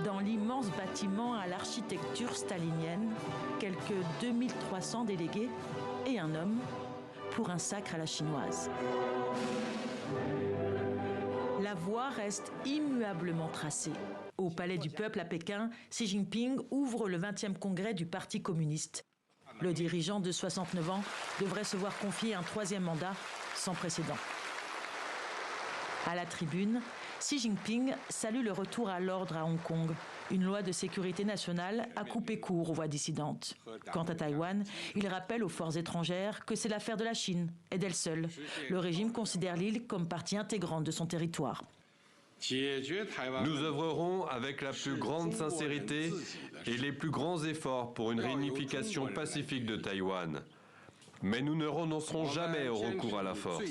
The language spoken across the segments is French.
Dans l'immense bâtiment à l'architecture stalinienne, quelques 2300 délégués et un homme pour un sacre à la chinoise. La voie reste immuablement tracée. Au Palais du Peuple à Pékin, Xi Jinping ouvre le 20e congrès du Parti communiste. Le dirigeant de 69 ans devrait se voir confier un 3e mandat sans précédent. À la tribune, Xi Jinping salue le retour à l'ordre à Hong Kong. Une loi de sécurité nationale a coupé court aux voix dissidentes. Quant à Taïwan, il rappelle aux forces étrangères que c'est l'affaire de la Chine et d'elle seule. Le régime considère l'île comme partie intégrante de son territoire. Nous œuvrerons avec la plus grande sincérité et les plus grands efforts pour une réunification pacifique de Taïwan. Mais nous ne renoncerons jamais au recours à la force.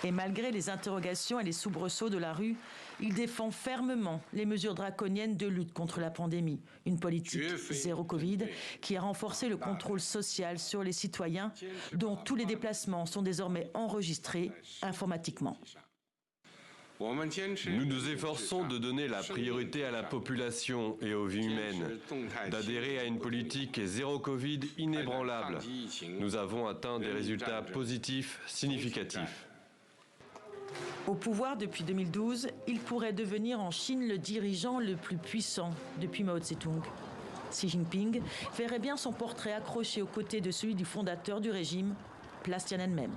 Et malgré les interrogations et les soubresauts de la rue, il défend fermement les mesures draconiennes de lutte contre la pandémie. Une politique zéro Covid qui a renforcé le contrôle social sur les citoyens, dont tous les déplacements sont désormais enregistrés informatiquement. Nous nous efforçons de donner la priorité à la population et aux vies humaines, d'adhérer à une politique zéro Covid inébranlable. Nous avons atteint des résultats positifs significatifs. Au pouvoir depuis 2012, il pourrait devenir en Chine le dirigeant le plus puissant depuis Mao Tse-tung. Xi Jinping verrait bien son portrait accroché aux côtés de celui du fondateur du régime, place Tiananmen.